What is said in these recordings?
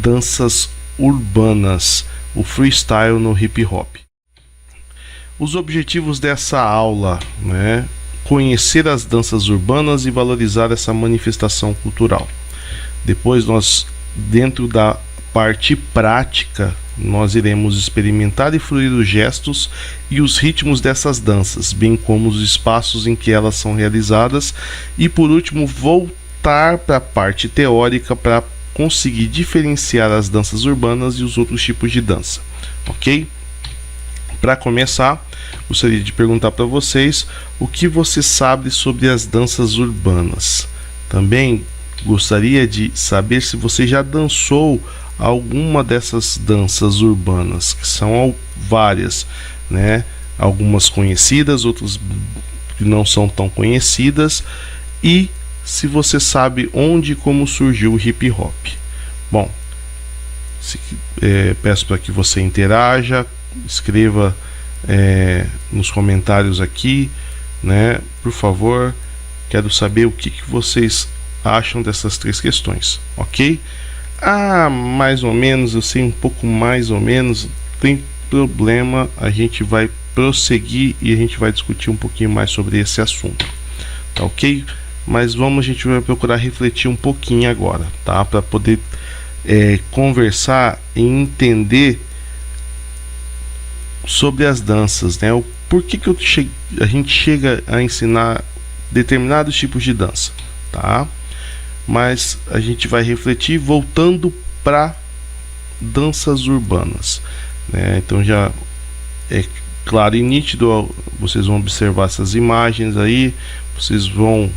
danças urbanas, o freestyle no hip hop. Os objetivos dessa aula, né? Conhecer as danças urbanas e valorizar essa manifestação cultural. Depois nós, dentro da parte prática, nós iremos experimentar e fluir os gestos e os ritmos dessas danças, bem como os espaços em que elas são realizadas, e por último voltar para a parte teórica para conseguir diferenciar as danças urbanas e os outros tipos de dança, ok? Para começar, gostaria de perguntar para vocês o que você sabe sobre as danças urbanas. Também gostaria de saber se você já dançou alguma dessas danças urbanas, que são várias, né? Algumas conhecidas, outras que não são tão conhecidas, e se você sabe onde e como surgiu o hip hop. Bom, peço para que você interaja, escreva nos comentários aqui, né? Por favor, quero saber o que vocês acham dessas três questões, ok? Mais ou menos, eu sei um pouco mais ou menos, tem problema, a gente vai prosseguir e a gente vai discutir um pouquinho mais sobre esse assunto, tá ok? Mas a gente vai procurar refletir um pouquinho agora, tá? Para poder conversar e entender sobre as danças, né? Por que a gente chega a ensinar determinados tipos de dança, tá? Mas a gente vai refletir voltando para danças urbanas, né? Então já é claro e nítido, vocês vão observar essas imagens aí, vocês vão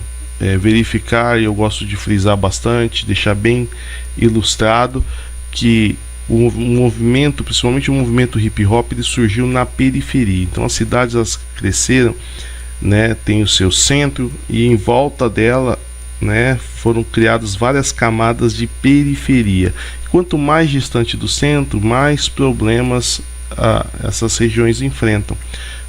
verificar, e eu gosto de frisar bastante, deixar bem ilustrado que o movimento, principalmente o movimento hip hop, ele surgiu na periferia. Então as cidades, elas cresceram, né? Tem o seu centro, e em volta dela, né, foram criadas várias camadas de periferia. Quanto mais distante do centro, mais problemas essas regiões enfrentam,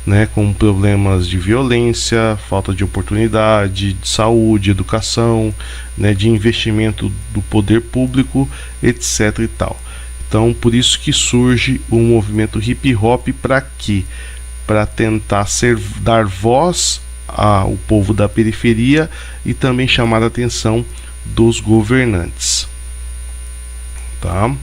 né, como problemas de violência, falta de oportunidade, de saúde, educação, né, de investimento do poder público, etc. e tal. Então, por isso que surge o movimento hip hop. Para quê? Para tentar dar voz ao povo da periferia e também chamar a atenção dos governantes, tá?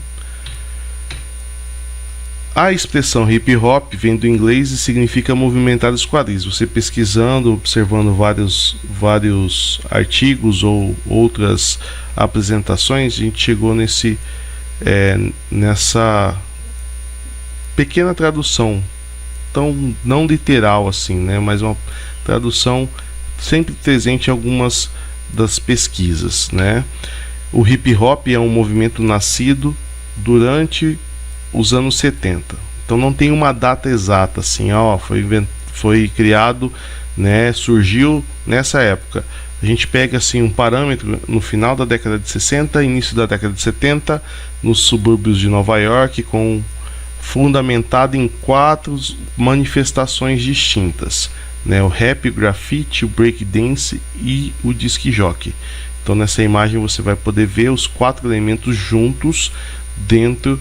A expressão hip hop vem do inglês e significa movimentar os quadris. Você pesquisando, observando vários artigos ou outras apresentações, a gente chegou nessa pequena tradução, tão não literal assim, né? Mas uma tradução sempre presente em algumas das pesquisas, né? O hip hop é um movimento nascido durante os anos 70. Então não tem uma data exata assim, foi criado, né? Surgiu nessa época. A gente pega assim um parâmetro no final da década de 60, início da década de 70, nos subúrbios de Nova York, fundamentado em 4 manifestações distintas, né? O rap, o grafite, o breakdance e o disc jockey. Então nessa imagem você vai poder ver os 4 elementos juntos dentro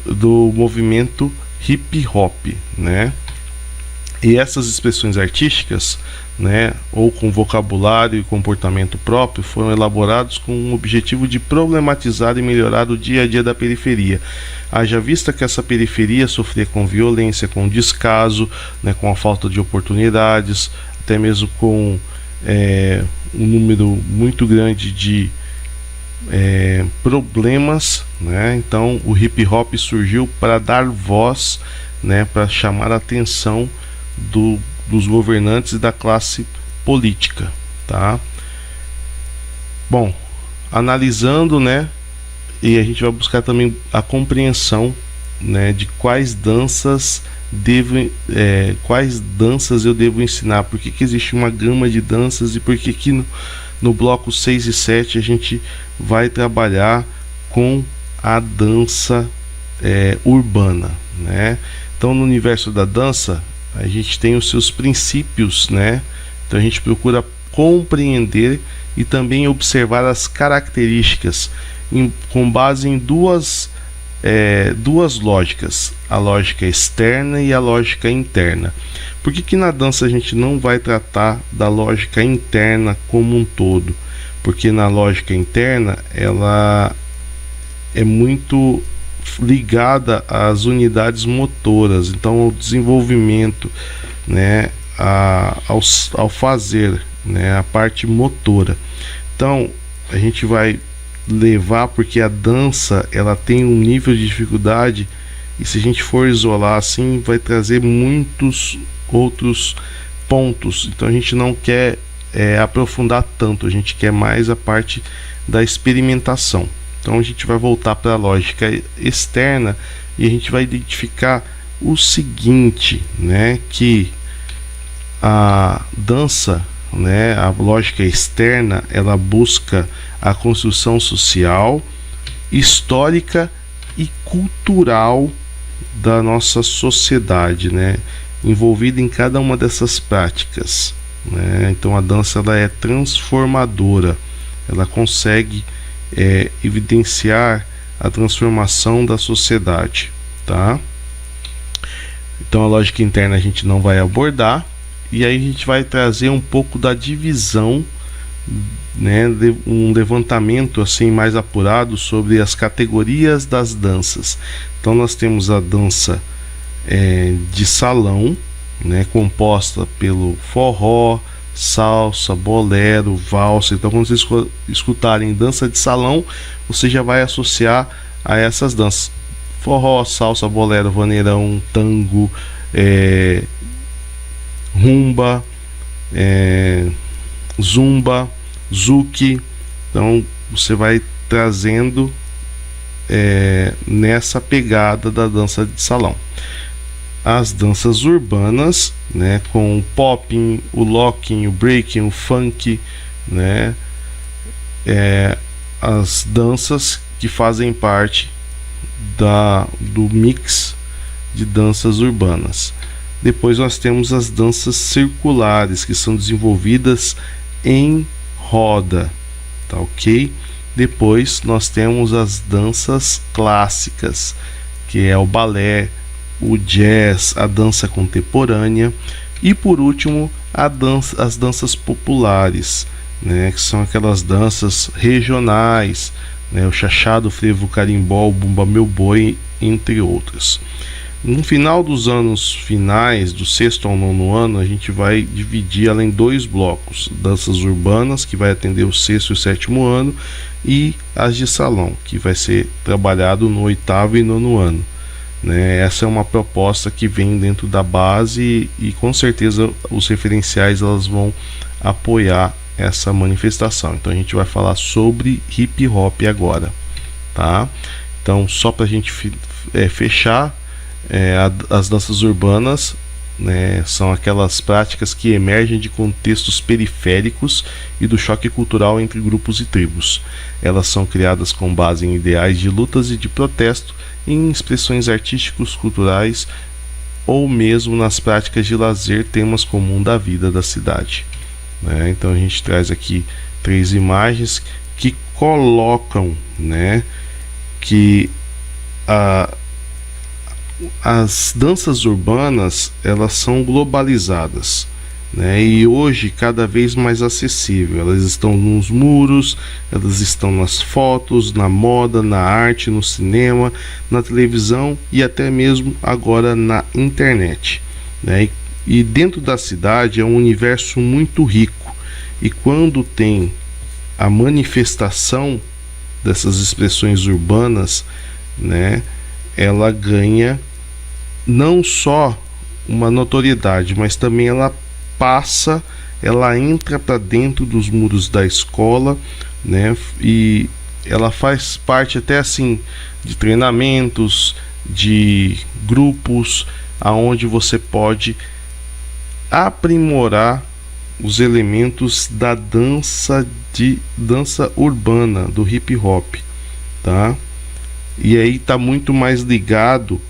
do movimento hip hop, né? E essas expressões artísticas, né, ou com vocabulário e comportamento próprio, foram elaborados com o objetivo de problematizar e melhorar o dia a dia da periferia. Haja vista que essa periferia sofria com violência, com descaso, né, com a falta de oportunidades, até mesmo com um número muito grande de problemas, né? Então o hip hop surgiu para dar voz, né, para chamar a atenção dos governantes e da classe política, tá? Bom, analisando, né, e a gente vai buscar também a compreensão, né, de quais danças eu devo ensinar, por que existe uma gama de danças e por que no bloco 6 e 7 a gente vai trabalhar com a dança urbana, né? Então no universo da dança a gente tem os seus princípios, né? Então a gente procura compreender e também observar as características com base em duas lógicas, a lógica externa e a lógica interna. Por que na dança a gente não vai tratar da lógica interna como um todo? Porque na lógica interna ela é muito ligada às unidades motoras, então ao desenvolvimento, né, ao fazer, né, a parte motora. Então a gente vai levar, porque a dança ela tem um nível de dificuldade, e se a gente for isolar assim, vai trazer muitos outros pontos. Então a gente não quer aprofundar tanto, a gente quer mais a parte da experimentação. Então a gente vai voltar para a lógica externa e a gente vai identificar o seguinte, né, que a dança, né, a lógica externa, ela busca a construção social, histórica e cultural da nossa sociedade, né, envolvida em cada uma dessas práticas, né? Então a dança ela é transformadora, ela consegue evidenciar a transformação da sociedade, tá? Então a lógica interna a gente não vai abordar, e aí a gente vai trazer um pouco da divisão, né, um levantamento assim mais apurado sobre as categorias das danças. Então nós temos a dança de salão, né, composta pelo forró, salsa, bolero, valsa. Então quando vocês escutarem dança de salão, você já vai associar a essas danças: forró, salsa, bolero, vaneirão, tango, rumba, zumba, zouk. Então você vai trazendo nessa pegada da dança de salão. As danças urbanas, né, com o popping, o locking, o breaking, o funk, né, as danças que fazem parte do mix de danças urbanas. Depois nós temos as danças circulares, que são desenvolvidas em roda, tá ok? Depois nós temos as danças clássicas, que é o balé, o jazz, a dança contemporânea, e por último as danças populares, né, que são aquelas danças regionais, né, o chachado, o frevo, o carimbó, o bumba meu boi, entre outras. No final dos anos finais, do 6º ao 9º ano, a gente vai dividir ela em 2 blocos: danças urbanas, que vai atender o 6º e o 7º ano, e as de salão, que vai ser trabalhado no 8º e 9º ano. Né? Essa é uma proposta que vem dentro da base, e com certeza os referenciais elas vão apoiar essa manifestação. Então a gente vai falar sobre hip hop agora, tá? Então, só para a gente fechar, as danças urbanas, né, são aquelas práticas que emergem de contextos periféricos e do choque cultural entre grupos e tribos. Elas são criadas com base em ideais de lutas e de protesto, em expressões artísticos, culturais, ou mesmo nas práticas de lazer, temas comuns da vida da cidade, né? Então a gente traz aqui 3 imagens que colocam, né, que as danças urbanas elas são globalizadas, né, e hoje cada vez mais acessível. Elas estão nos muros, elas estão nas fotos, na moda, na arte, no cinema, na televisão e até mesmo agora na internet, né? E dentro da cidade é um universo muito rico, e quando tem a manifestação dessas expressões urbanas, né, ela ganha não só uma notoriedade, mas também ela entra para dentro dos muros da escola, né, e ela faz parte até assim de treinamentos, de grupos, aonde você pode aprimorar os elementos da dança urbana, do hip hop, tá? E aí tá muito mais ligado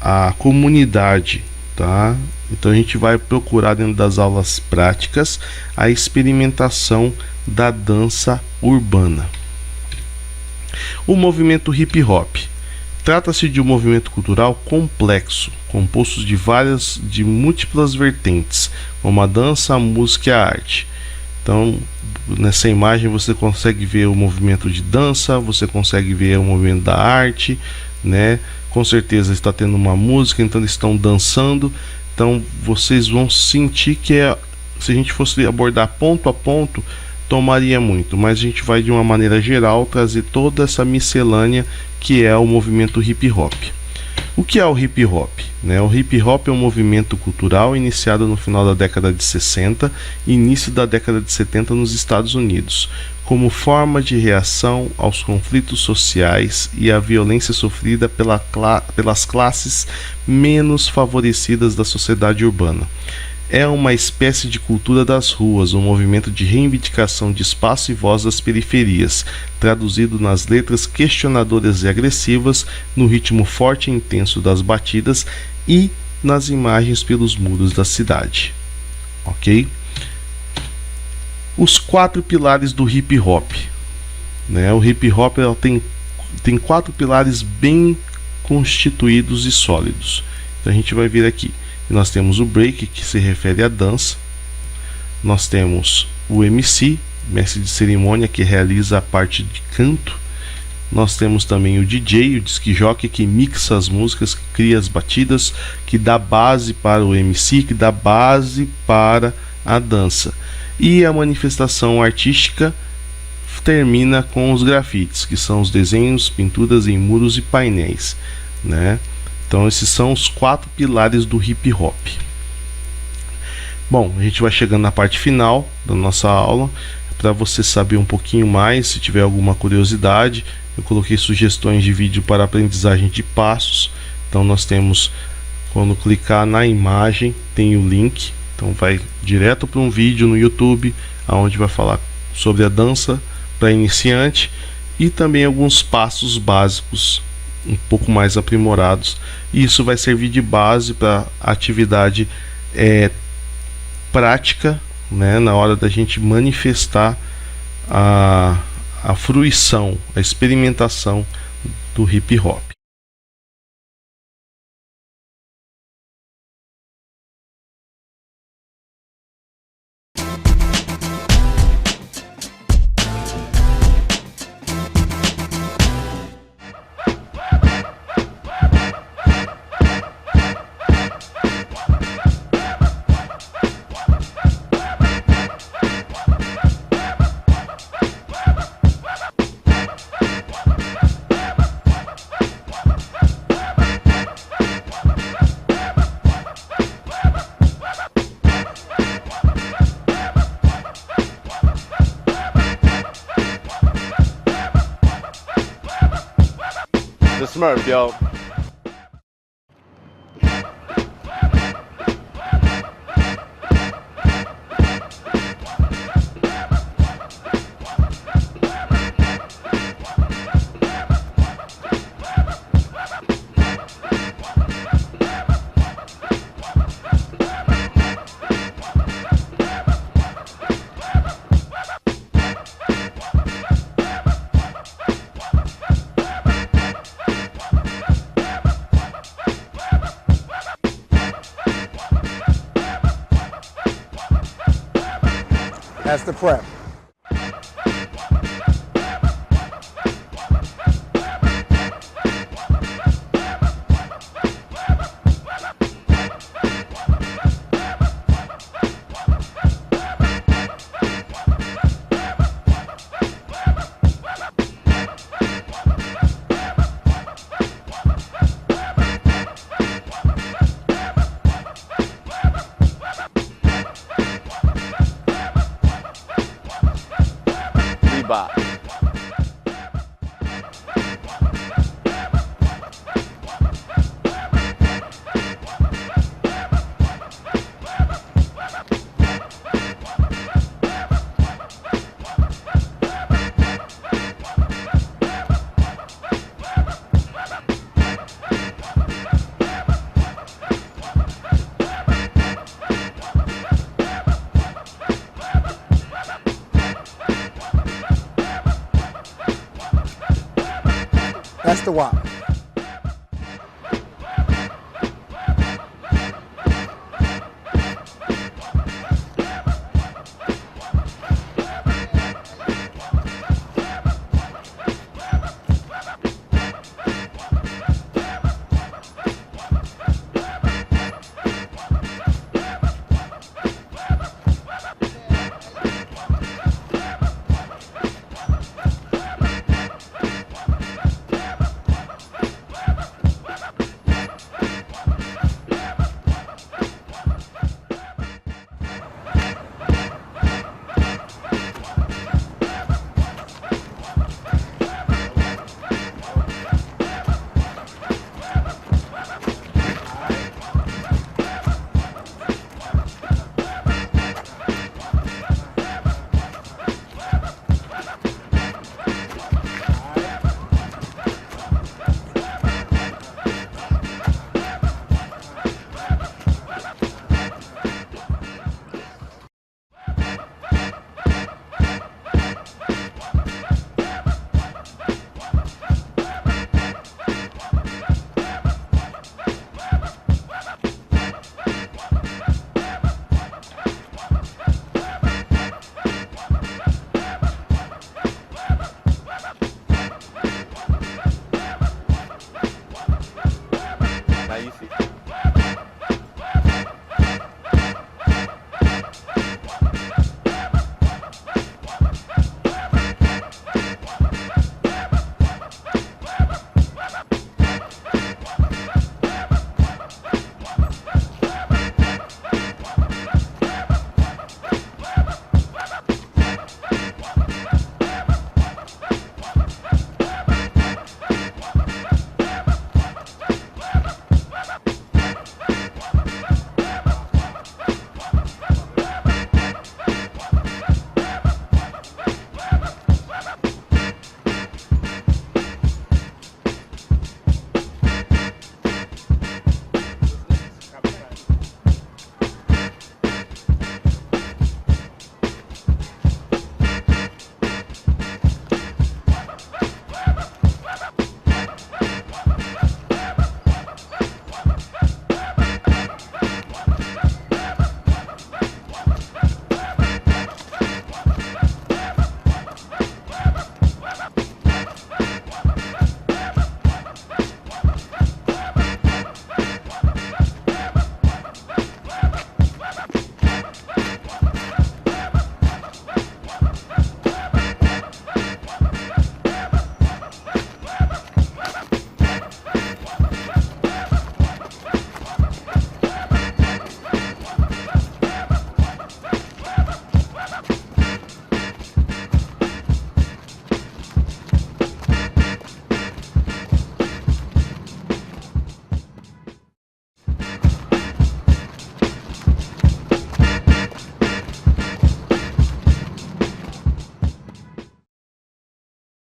à comunidade, tá? Então a gente vai procurar dentro das aulas práticas a experimentação da dança urbana. O movimento hip hop trata-se de um movimento cultural complexo, composto de múltiplas vertentes, como a dança, a música e a arte. Então, nessa imagem você consegue ver o movimento de dança, você consegue ver o movimento da arte, né? Com certeza está tendo uma música, então eles estão dançando. Então vocês vão sentir que se a gente fosse abordar ponto a ponto, tomaria muito, mas a gente vai de uma maneira geral trazer toda essa miscelânea que é o movimento hip hop. O que é o hip hop? O hip hop é um movimento cultural iniciado no final da década de 60 e início da década de 70 nos Estados Unidos, como forma de reação aos conflitos sociais e à violência sofrida pelas classes menos favorecidas da sociedade urbana. É uma espécie de cultura das ruas, um movimento de reivindicação de espaço e voz das periferias, traduzido nas letras questionadoras e agressivas, no ritmo forte e intenso das batidas e nas imagens pelos muros da cidade. Ok? Os 4 pilares do hip hop. O hip hop tem 4 pilares bem constituídos e sólidos. Então a gente vai vir aqui. Nós temos o break, que se refere à dança. Nós temos o MC, mestre de cerimônia, que realiza a parte de canto. Nós temos também o DJ, o disc jockey, que mixa as músicas, que cria as batidas, que dá base para o MC, que dá base para a dança. E a manifestação artística termina com os grafites, que são os desenhos, pinturas em muros e painéis, né? Então esses são os 4 pilares do hip hop. Bom, a gente vai chegando na parte final da nossa aula. Para você saber um pouquinho mais, se tiver alguma curiosidade, eu coloquei sugestões de vídeo para aprendizagem de passos. Então nós temos, quando clicar na imagem, tem o link. Então vai direto para um vídeo no YouTube, onde vai falar sobre a dança para iniciante e também alguns passos básicos um pouco mais aprimorados, e isso vai servir de base para atividade prática, né, na hora da gente manifestar a fruição, a experimentação do hip hop. The Smurf, yo. That's the prep. the WAP.